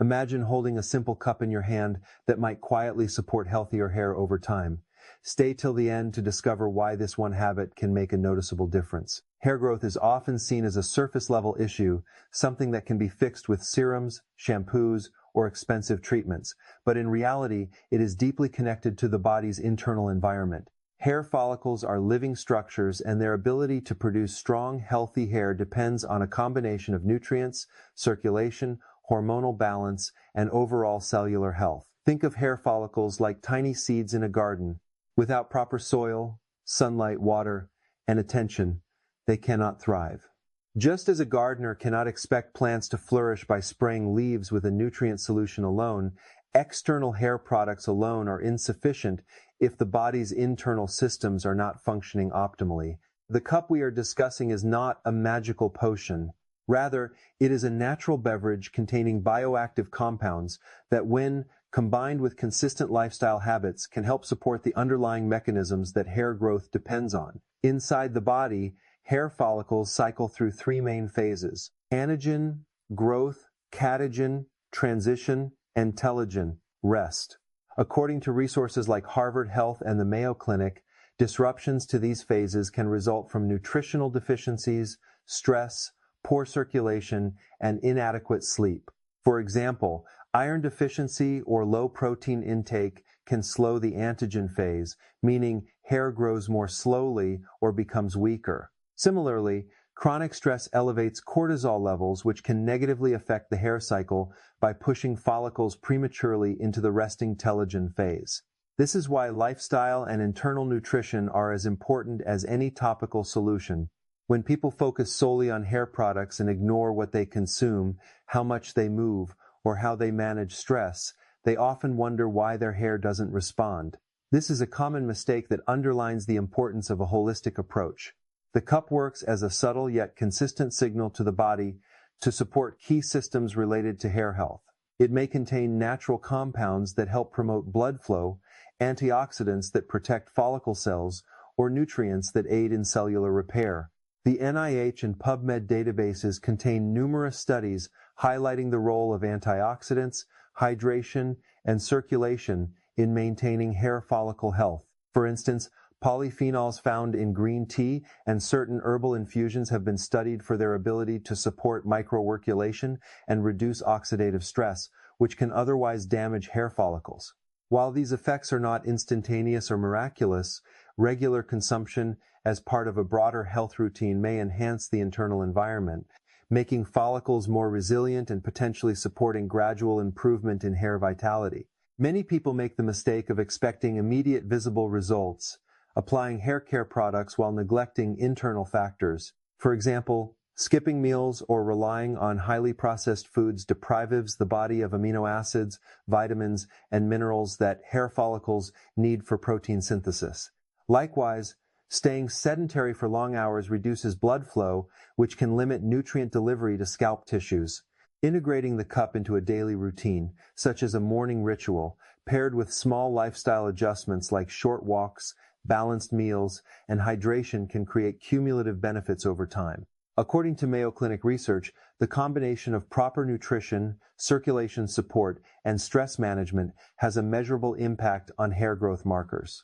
Imagine holding a simple cup in your hand that might quietly support healthier hair over time. Stay till the end to discover why this one habit can make a noticeable difference. Hair growth is often seen as a surface-level issue, something that can be fixed with serums, shampoos, or expensive treatments, but in reality, it is deeply connected to the body's internal environment. Hair follicles are living structures, and their ability to produce strong, healthy hair depends on a combination of nutrients, circulation, hormonal balance, and overall cellular health. Think of hair follicles like tiny seeds in a garden. Without proper soil, sunlight, water, and attention, they cannot thrive. Just as a gardener cannot expect plants to flourish by spraying leaves with a nutrient solution alone, external hair products alone are insufficient if the body's internal systems are not functioning optimally. The cup we are discussing is not a magical potion. Rather, it is a natural beverage containing bioactive compounds that, when combined with consistent lifestyle habits, can help support the underlying mechanisms that hair growth depends on. Inside the body, hair follicles cycle through three main phases: anagen, growth; catagen, transition; and telogen, rest. According to resources like Harvard Health and the Mayo Clinic, disruptions to these phases can result from nutritional deficiencies, stress, poor circulation, and inadequate sleep. For example, iron deficiency or low protein intake can slow the anagen phase, meaning hair grows more slowly or becomes weaker. Similarly, chronic stress elevates cortisol levels, which can negatively affect the hair cycle by pushing follicles prematurely into the resting telogen phase. This is why lifestyle and internal nutrition are as important as any topical solution. When people focus solely on hair products and ignore what they consume, how much they move, or how they manage stress, they often wonder why their hair doesn't respond. This is a common mistake that underlines the importance of a holistic approach. The cup works as a subtle yet consistent signal to the body to support key systems related to hair health. It may contain natural compounds that help promote blood flow, antioxidants that protect follicle cells, or nutrients that aid in cellular repair. The NIH and PubMed databases contain numerous studies highlighting the role of antioxidants, hydration, and circulation in maintaining hair follicle health. For instance, polyphenols found in green tea and certain herbal infusions have been studied for their ability to support microworkulation and reduce oxidative stress, which can otherwise damage hair follicles. While these effects are not instantaneous or miraculous, regular consumption as part of a broader health routine may enhance the internal environment, making follicles more resilient and potentially supporting gradual improvement in hair vitality. Many people make the mistake of expecting immediate visible results, applying hair care products while neglecting internal factors. For example, skipping meals or relying on highly processed foods deprives the body of amino acids, vitamins, and minerals that hair follicles need for protein synthesis. Likewise, staying sedentary for long hours reduces blood flow, which can limit nutrient delivery to scalp tissues. Integrating the cup into a daily routine, such as a morning ritual, paired with small lifestyle adjustments like short walks, balanced meals, and hydration, can create cumulative benefits over time. According to Mayo Clinic research, the combination of proper nutrition, circulation support, and stress management has a measurable impact on hair growth markers.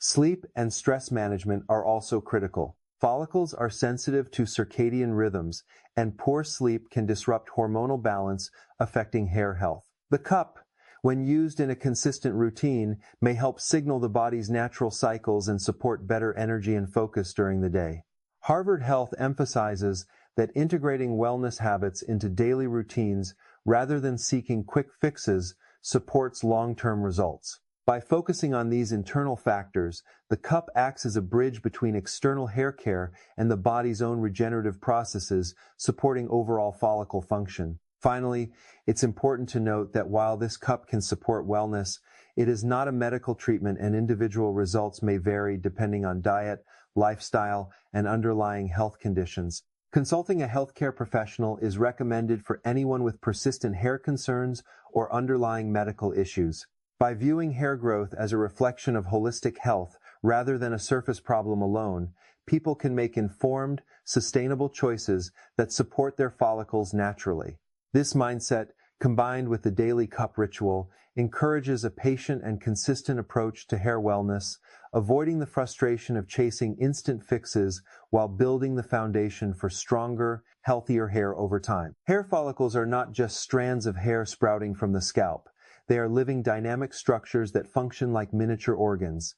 Sleep and stress management are also critical. Follicles are sensitive to circadian rhythms, and poor sleep can disrupt hormonal balance, affecting hair health. The cup, when used in a consistent routine, may help signal the body's natural cycles and support better energy and focus during the day. Harvard Health emphasizes that integrating wellness habits into daily routines rather than seeking quick fixes supports long-term results. By focusing on these internal factors, the cup acts as a bridge between external hair care and the body's own regenerative processes, supporting overall follicle function. Finally, it's important to note that while this cup can support wellness, it is not a medical treatment, and individual results may vary depending on diet, lifestyle, and underlying health conditions. Consulting a healthcare professional is recommended for anyone with persistent hair concerns or underlying medical issues. By viewing hair growth as a reflection of holistic health rather than a surface problem alone, people can make informed, sustainable choices that support their follicles naturally. This mindset, combined with the daily cup ritual, encourages a patient and consistent approach to hair wellness, avoiding the frustration of chasing instant fixes while building the foundation for stronger, healthier hair over time. Hair follicles are not just strands of hair sprouting from the scalp. They are living dynamic structures that function like miniature organs.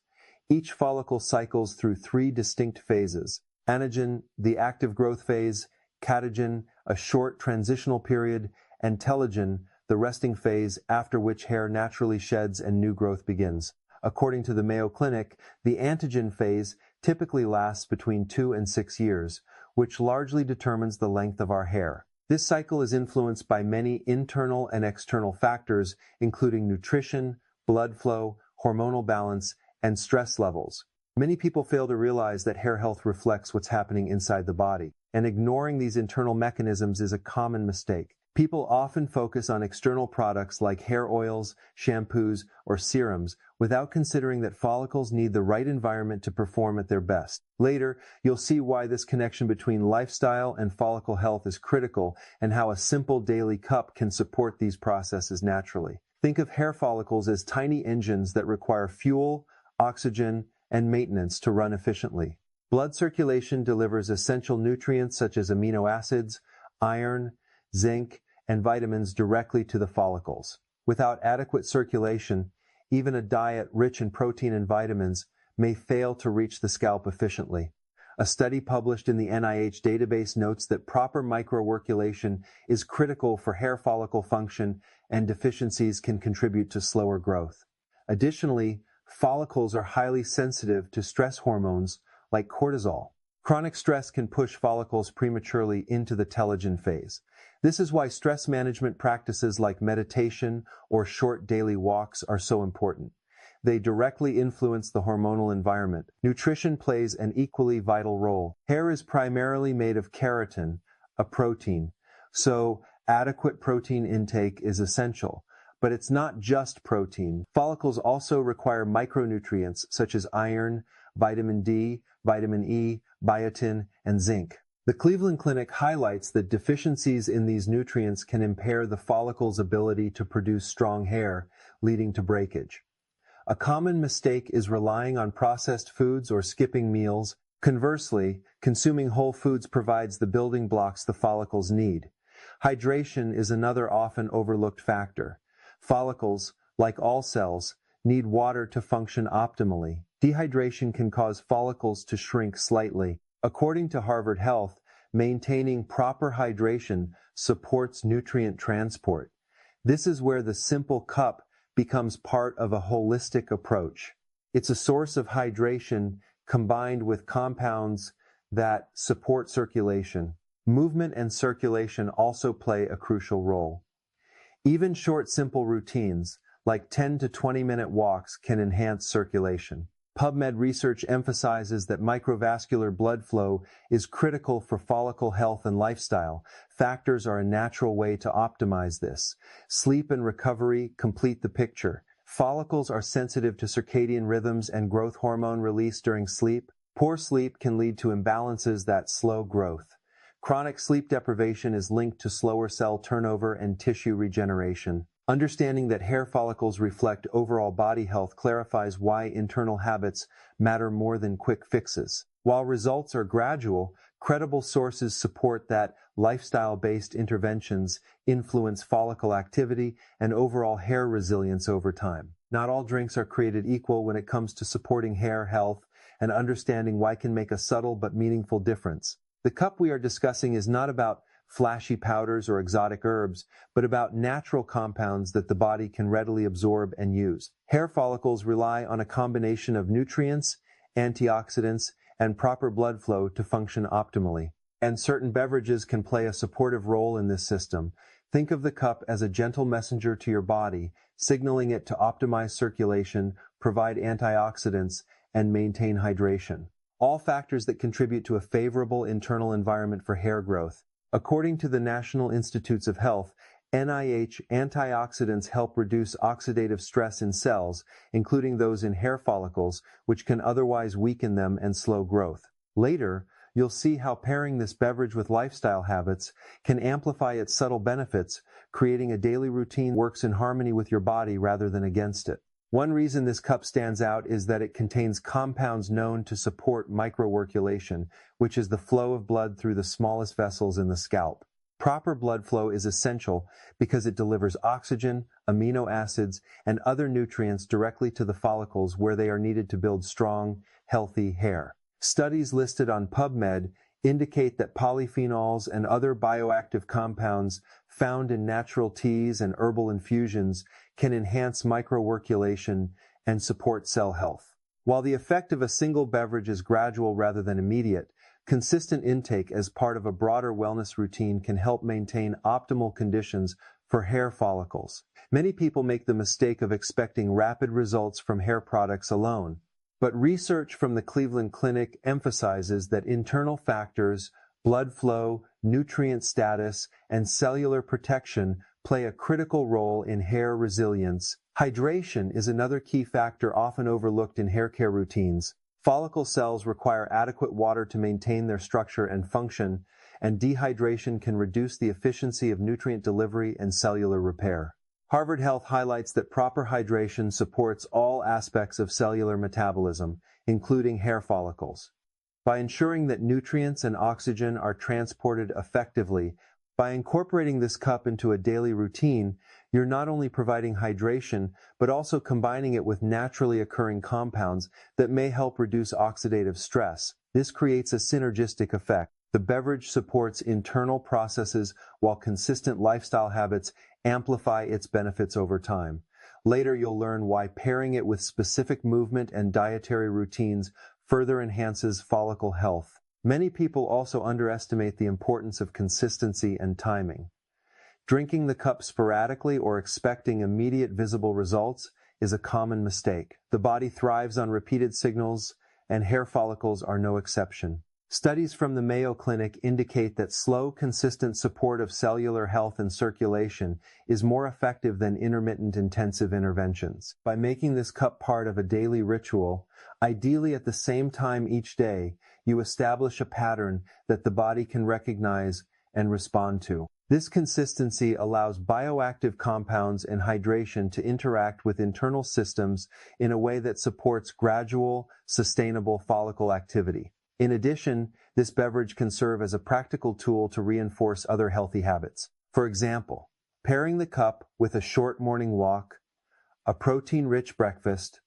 Each follicle cycles through 3 distinct phases: anagen, the active growth phase; catagen, a short transitional period; and telogen, the resting phase, after which hair naturally sheds and new growth begins. According to the Mayo Clinic, the anagen phase typically lasts between 2 and 6 years, which largely determines the length of our hair. This cycle is influenced by many internal and external factors, including nutrition, blood flow, hormonal balance, and stress levels. Many people fail to realize that hair health reflects what's happening inside the body, and ignoring these internal mechanisms is a common mistake. People often focus on external products like hair oils, shampoos, or serums without considering that follicles need the right environment to perform at their best. Later, you'll see why this connection between lifestyle and follicle health is critical and how a simple daily cup can support these processes naturally. Think of hair follicles as tiny engines that require fuel, oxygen, and maintenance to run efficiently. Blood circulation delivers essential nutrients such as amino acids, iron, zinc, and vitamins directly to the follicles. Without adequate circulation, even a diet rich in protein and vitamins may fail to reach the scalp efficiently. A study published in the NIH database notes that proper microcirculation is critical for hair follicle function, and deficiencies can contribute to slower growth. Additionally, follicles are highly sensitive to stress hormones like cortisol. Chronic stress can push follicles prematurely into the telogen phase. This is why stress management practices like meditation or short daily walks are so important. They directly influence the hormonal environment. Nutrition plays an equally vital role. Hair is primarily made of keratin, a protein, so adequate protein intake is essential. But it's not just protein. Follicles also require micronutrients such as iron, vitamin D, vitamin E, biotin, and zinc. The Cleveland Clinic highlights that deficiencies in these nutrients can impair the follicle's ability to produce strong hair, leading to breakage. A common mistake is relying on processed foods or skipping meals. Conversely, consuming whole foods provides the building blocks the follicles need. Hydration is another often overlooked factor. Follicles, like all cells, need water to function optimally. Dehydration can cause follicles to shrink slightly. According to Harvard Health, maintaining proper hydration supports nutrient transport. This is where the simple cup becomes part of a holistic approach. It's a source of hydration combined with compounds that support circulation. Movement and circulation also play a crucial role. Even short, simple routines, like 10 to 20-minute walks, can enhance circulation. PubMed research emphasizes that microvascular blood flow is critical for follicle health and lifestyle. Factors are a natural way to optimize this. Sleep and recovery complete the picture. Follicles are sensitive to circadian rhythms and growth hormone release during sleep. Poor sleep can lead to imbalances that slow growth. Chronic sleep deprivation is linked to slower cell turnover and tissue regeneration. Understanding that hair follicles reflect overall body health clarifies why internal habits matter more than quick fixes. While results are gradual, credible sources support that lifestyle-based interventions influence follicle activity and overall hair resilience over time. Not all drinks are created equal when it comes to supporting hair health, and understanding why can make a subtle but meaningful difference. The cup we are discussing is not about flashy powders or exotic herbs, but about natural compounds that the body can readily absorb and use. Hair follicles rely on a combination of nutrients, antioxidants, and proper blood flow to function optimally. And certain beverages can play a supportive role in this system. Think of the cup as a gentle messenger to your body, signaling it to optimize circulation, provide antioxidants, and maintain hydration. All factors that contribute to a favorable internal environment for hair growth. According to the National Institutes of Health, NIH, antioxidants help reduce oxidative stress in cells, including those in hair follicles, which can otherwise weaken them and slow growth. Later, you'll see how pairing this beverage with lifestyle habits can amplify its subtle benefits, creating a daily routine that works in harmony with your body rather than against it. One reason this cup stands out is that it contains compounds known to support microcirculation, which is the flow of blood through the smallest vessels in the scalp. Proper blood flow is essential because it delivers oxygen, amino acids, and other nutrients directly to the follicles where they are needed to build strong, healthy hair. Studies listed on PubMed indicate that polyphenols and other bioactive compounds found in natural teas and herbal infusions can enhance microcirculation and support cell health. While the effect of a single beverage is gradual rather than immediate, consistent intake as part of a broader wellness routine can help maintain optimal conditions for hair follicles. Many people make the mistake of expecting rapid results from hair products alone, but research from the Cleveland Clinic emphasizes that internal factors, blood flow, nutrient status, and cellular protection play a critical role in hair resilience. Hydration is another key factor often overlooked in hair care routines. Follicle cells require adequate water to maintain their structure and function, and dehydration can reduce the efficiency of nutrient delivery and cellular repair. Harvard Health highlights that proper hydration supports all aspects of cellular metabolism, including hair follicles. By ensuring that nutrients and oxygen are transported effectively, by incorporating this cup into a daily routine, you're not only providing hydration, but also combining it with naturally occurring compounds that may help reduce oxidative stress. This creates a synergistic effect. The beverage supports internal processes while consistent lifestyle habits amplify its benefits over time. Later, you'll learn why pairing it with specific movement and dietary routines further enhances follicle health. Many people also underestimate the importance of consistency and timing. Drinking the cup sporadically or expecting immediate visible results is a common mistake. The body thrives on repeated signals, and hair follicles are no exception. Studies from the Mayo Clinic indicate that slow, consistent support of cellular health and circulation is more effective than intermittent intensive interventions. By making this cup part of a daily ritual, ideally at the same time each day, you establish a pattern that the body can recognize and respond to. This consistency allows bioactive compounds and hydration to interact with internal systems in a way that supports gradual, sustainable follicle activity. In addition, this beverage can serve as a practical tool to reinforce other healthy habits. For example, pairing the cup with a short morning walk, a protein-rich breakfast,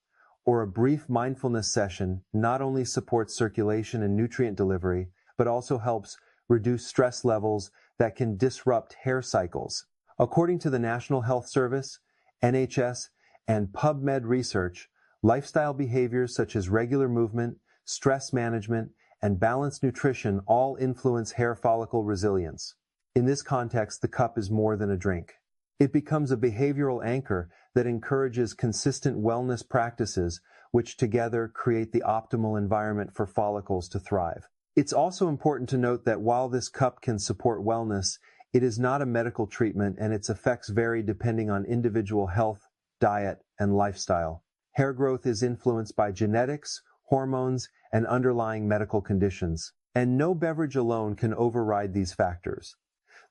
or a brief mindfulness session not only supports circulation and nutrient delivery, but also helps reduce stress levels that can disrupt hair cycles. According to the National Health Service, NHS, and PubMed research, lifestyle behaviors such as regular movement, stress management, and balanced nutrition all influence hair follicle resilience. In this context, the cup is more than a drink. It becomes a behavioral anchor that encourages consistent wellness practices, which together create the optimal environment for follicles to thrive. It's also important to note that while this cup can support wellness, it is not a medical treatment and its effects vary depending on individual health, diet, and lifestyle. Hair growth is influenced by genetics, hormones, and underlying medical conditions, and no beverage alone can override these factors.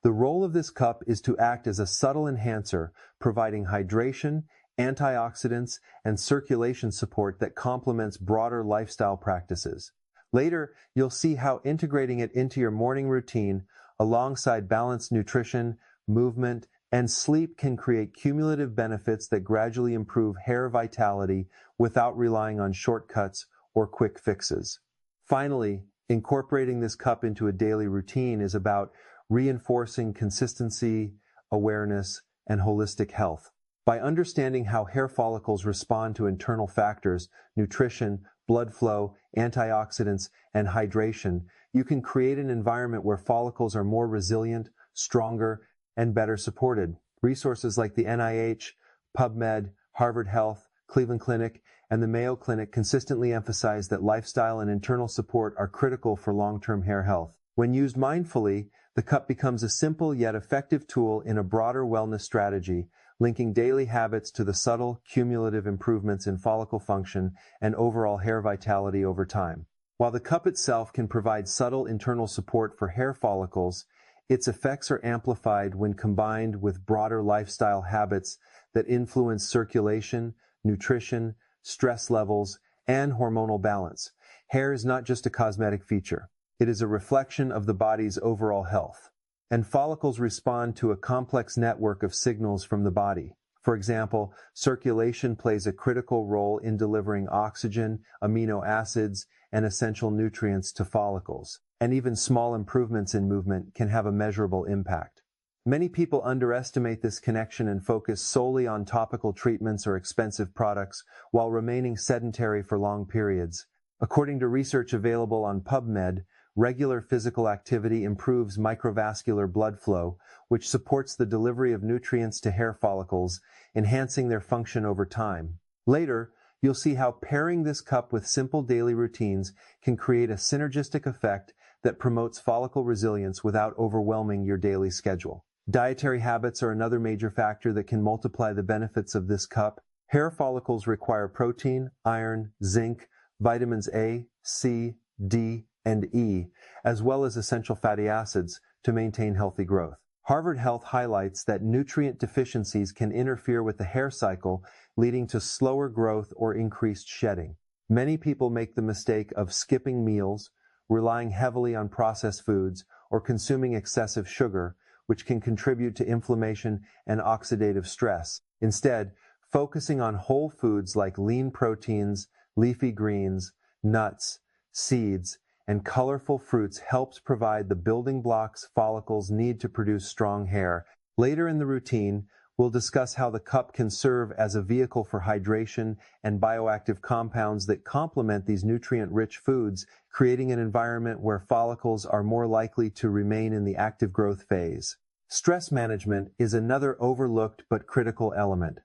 The role of this cup is to act as a subtle enhancer, providing hydration, antioxidants, and circulation support that complements broader lifestyle practices. Later, you'll see how integrating it into your morning routine, alongside balanced nutrition, movement, and sleep can create cumulative benefits that gradually improve hair vitality without relying on shortcuts or quick fixes. Finally, incorporating this cup into a daily routine is about reinforcing consistency, awareness, and holistic health. By understanding how hair follicles respond to internal factors, nutrition, blood flow, antioxidants, and hydration, you can create an environment where follicles are more resilient, stronger, and better supported. Resources like the NIH, PubMed, Harvard Health, Cleveland Clinic, and the Mayo Clinic consistently emphasize that lifestyle and internal support are critical for long-term hair health. When used mindfully, the cup becomes a simple yet effective tool in a broader wellness strategy, linking daily habits to the subtle, cumulative improvements in follicle function and overall hair vitality over time. While the cup itself can provide subtle internal support for hair follicles, its effects are amplified when combined with broader lifestyle habits that influence circulation, nutrition, stress levels, and hormonal balance. Hair is not just a cosmetic feature. It is a reflection of the body's overall health. And follicles respond to a complex network of signals from the body. For example, circulation plays a critical role in delivering oxygen, amino acids, and essential nutrients to follicles. And even small improvements in movement can have a measurable impact. Many people underestimate this connection and focus solely on topical treatments or expensive products while remaining sedentary for long periods. According to research available on PubMed, regular physical activity improves microvascular blood flow, which supports the delivery of nutrients to hair follicles, enhancing their function over time. Later, you'll see how pairing this cup with simple daily routines can create a synergistic effect that promotes follicle resilience without overwhelming your daily schedule. Dietary habits are another major factor that can multiply the benefits of this cup. Hair follicles require protein, iron, zinc, vitamins A, C, D, and E, as well as essential fatty acids to maintain healthy growth. Harvard Health highlights that nutrient deficiencies can interfere with the hair cycle, leading to slower growth or increased shedding. Many people make the mistake of skipping meals, relying heavily on processed foods, or consuming excessive sugar, which can contribute to inflammation and oxidative stress. Instead, focusing on whole foods like lean proteins, leafy greens, nuts, seeds, and colorful fruits helps provide the building blocks follicles need to produce strong hair. Later in the routine, we'll discuss how the cup can serve as a vehicle for hydration and bioactive compounds that complement these nutrient-rich foods, creating an environment where follicles are more likely to remain in the active growth phase. Stress management is another overlooked but critical element.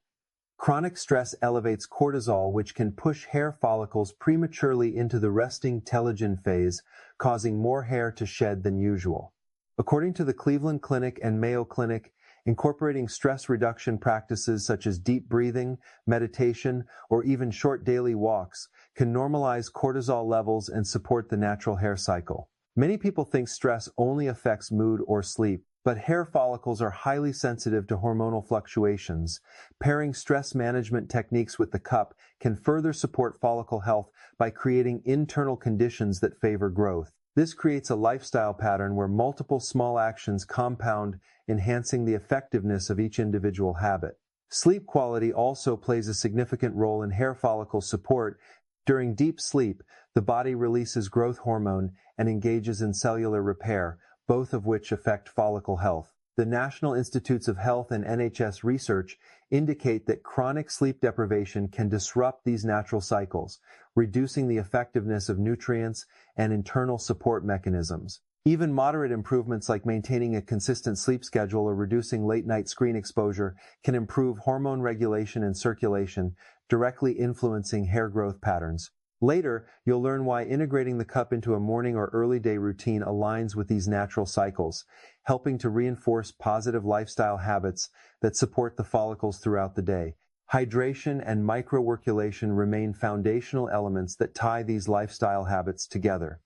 Chronic stress elevates cortisol, which can push hair follicles prematurely into the resting telogen phase, causing more hair to shed than usual. According to the Cleveland Clinic and Mayo Clinic, incorporating stress reduction practices such as deep breathing, meditation, or even short daily walks can normalize cortisol levels and support the natural hair cycle. Many people think stress only affects mood or sleep, but hair follicles are highly sensitive to hormonal fluctuations. Pairing stress management techniques with the cup can further support follicle health by creating internal conditions that favor growth. This creates a lifestyle pattern where multiple small actions compound, enhancing the effectiveness of each individual habit. Sleep quality also plays a significant role in hair follicle support. During deep sleep, the body releases growth hormone and engages in cellular repair, both of which affect follicle health. The National Institutes of Health and NHS research indicate that chronic sleep deprivation can disrupt these natural cycles, reducing the effectiveness of nutrients and internal support mechanisms. Even moderate improvements like maintaining a consistent sleep schedule or reducing late-night screen exposure can improve hormone regulation and circulation, directly influencing hair growth patterns. Later, you'll learn why integrating the cup into a morning or early day routine aligns with these natural cycles, helping to reinforce positive lifestyle habits that support the follicles throughout the day. Hydration and microworkulation remain foundational elements that tie these lifestyle habits together.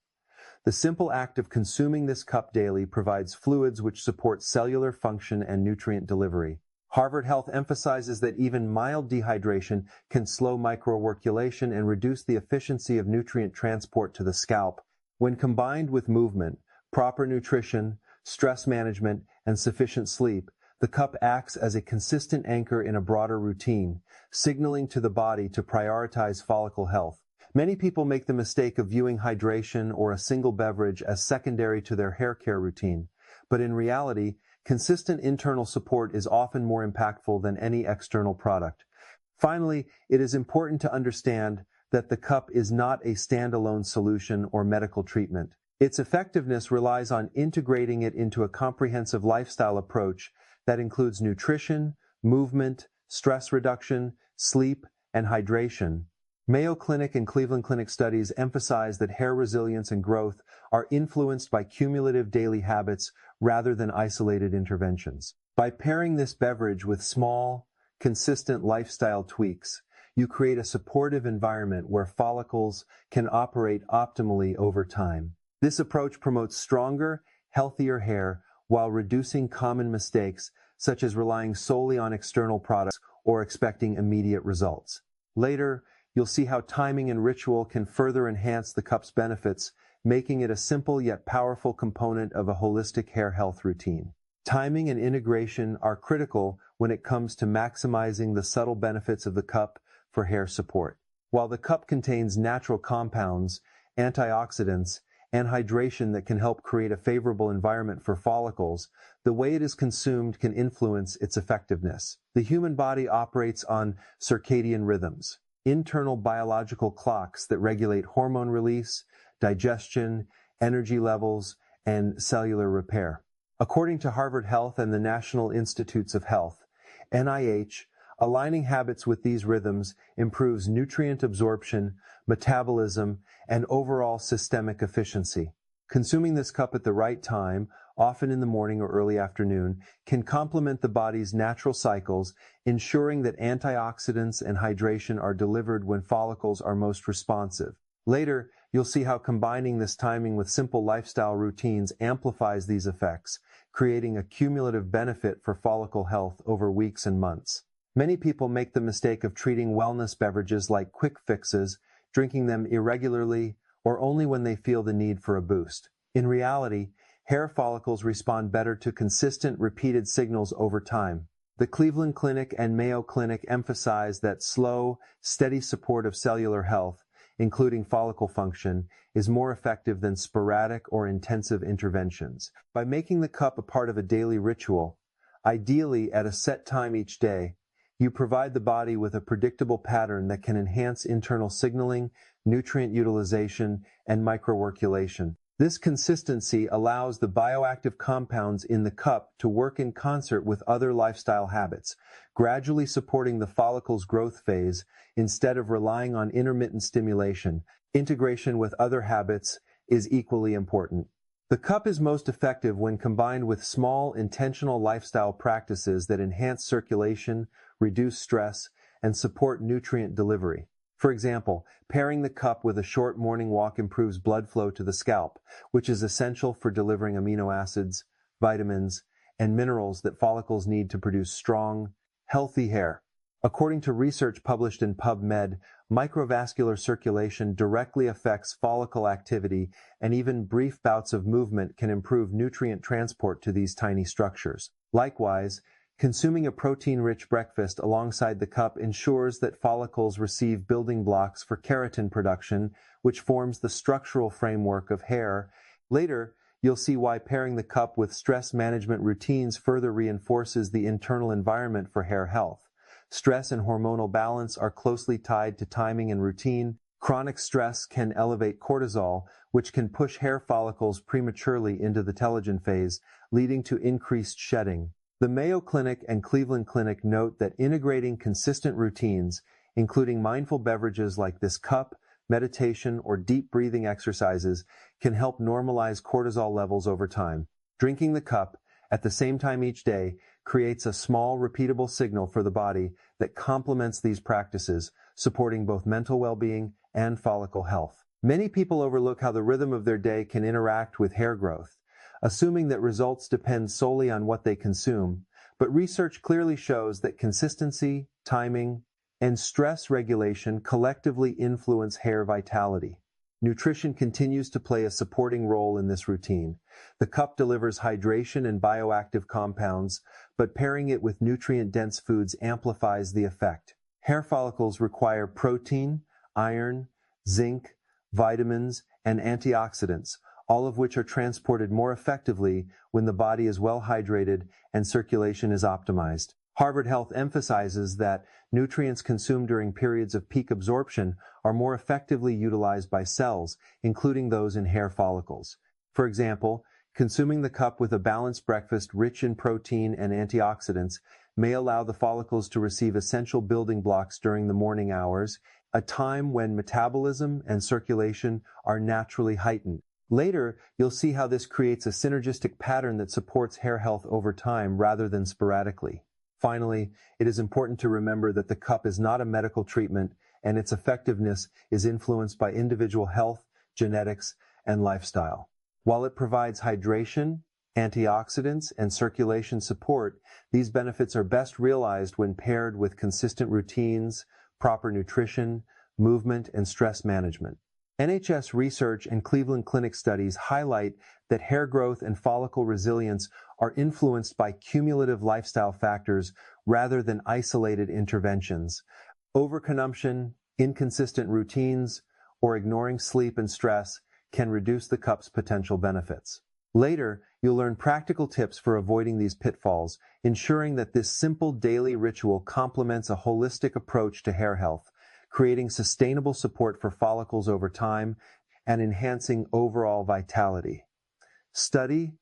The simple act of consuming this cup daily provides fluids which support cellular function and nutrient delivery. Harvard Health emphasizes that even mild dehydration can slow microworkulation and reduce the efficiency of nutrient transport to the scalp. When combined with movement, proper nutrition, stress management, and sufficient sleep, the cup acts as a consistent anchor in a broader routine, signaling to the body to prioritize follicle health. Many people make the mistake of viewing hydration or a single beverage as secondary to their hair care routine, but in reality, consistent internal support is often more impactful than any external product. Finally, it is important to understand that the cup is not a standalone solution or medical treatment. Its effectiveness relies on integrating it into a comprehensive lifestyle approach that includes nutrition, movement, stress reduction, sleep, and hydration. Mayo Clinic and Cleveland Clinic studies emphasize that hair resilience and growth are influenced by cumulative daily habits rather than isolated interventions. By pairing this beverage with small, consistent lifestyle tweaks, you create a supportive environment where follicles can operate optimally over time. This approach promotes stronger, healthier hair while reducing common mistakes such as relying solely on external products or expecting immediate results. Later, you'll see how timing and ritual can further enhance the cup's benefits, making it a simple yet powerful component of a holistic hair health routine. Timing and integration are critical when it comes to maximizing the subtle benefits of the cup for hair support. While the cup contains natural compounds, antioxidants, and hydration that can help create a favorable environment for follicles, the way it is consumed can influence its effectiveness. The human body operates on circadian rhythms, internal biological clocks that regulate hormone release, digestion, energy levels, and cellular repair. According to Harvard Health and the National Institutes of Health, NIH, aligning habits with these rhythms improves nutrient absorption, metabolism, and overall systemic efficiency. Consuming this cup at the right time, often in the morning or early afternoon, can complement the body's natural cycles, ensuring that antioxidants and hydration are delivered when follicles are most responsive. Later, you'll see how combining this timing with simple lifestyle routines amplifies these effects, creating a cumulative benefit for follicle health over weeks and months. Many people make the mistake of treating wellness beverages like quick fixes, drinking them irregularly or only when they feel the need for a boost. In reality, hair follicles respond better to consistent, repeated signals over time. The Cleveland Clinic and Mayo Clinic emphasize that slow, steady support of cellular health, including follicle function, is more effective than sporadic or intensive interventions. By making the cup a part of a daily ritual, ideally at a set time each day, you provide the body with a predictable pattern that can enhance internal signaling, nutrient utilization, and microworkulation. This consistency allows the bioactive compounds in the cup to work in concert with other lifestyle habits, gradually supporting the follicle's growth phase instead of relying on intermittent stimulation. Integration with other habits is equally important. The cup is most effective when combined with small, intentional lifestyle practices that enhance circulation, reduce stress, and support nutrient delivery. For example, pairing the cup with a short morning walk improves blood flow to the scalp, which is essential for delivering amino acids, vitamins, and minerals that follicles need to produce strong, healthy hair. According to research published in PubMed, microvascular circulation directly affects follicle activity, and even brief bouts of movement can improve nutrient transport to these tiny structures. Likewise, consuming a protein-rich breakfast alongside the cup ensures that follicles receive building blocks for keratin production, which forms the structural framework of hair. Later, you'll see why pairing the cup with stress management routines further reinforces the internal environment for hair health. Stress and hormonal balance are closely tied to timing and routine. Chronic stress can elevate cortisol, which can push hair follicles prematurely into the telogen phase, leading to increased shedding. The Mayo Clinic and Cleveland Clinic note that integrating consistent routines, including mindful beverages like this cup, meditation, or deep breathing exercises, can help normalize cortisol levels over time. Drinking the cup at the same time each day creates a small, repeatable signal for the body that complements these practices, supporting both mental well-being and follicle health. Many people overlook how the rhythm of their day can interact with hair growth, assuming that results depend solely on what they consume, but research clearly shows that consistency, timing, and stress regulation collectively influence hair vitality. Nutrition continues to play a supporting role in this routine. The cup delivers hydration and bioactive compounds, but pairing it with nutrient-dense foods amplifies the effect. Hair follicles require protein, iron, zinc, vitamins, and antioxidants, all of which are transported more effectively when the body is well hydrated and circulation is optimized. Harvard Health emphasizes that nutrients consumed during periods of peak absorption are more effectively utilized by cells, including those in hair follicles. For example, consuming the cup with a balanced breakfast rich in protein and antioxidants may allow the follicles to receive essential building blocks during the morning hours, a time when metabolism and circulation are naturally heightened. Later, you'll see how this creates a synergistic pattern that supports hair health over time rather than sporadically. Finally, it is important to remember that the cup is not a medical treatment and its effectiveness is influenced by individual health, genetics, and lifestyle. While it provides hydration, antioxidants, and circulation support, these benefits are best realized when paired with consistent routines, proper nutrition, movement, and stress management. NHS research and Cleveland Clinic studies highlight that hair growth and follicle resilience are influenced by cumulative lifestyle factors rather than isolated interventions. Overconsumption, inconsistent routines, or ignoring sleep and stress can reduce the cup's potential benefits. Later, you'll learn practical tips for avoiding these pitfalls, ensuring that this simple daily ritual complements a holistic approach to hair health, creating sustainable support for follicles over time and enhancing overall vitality. Study,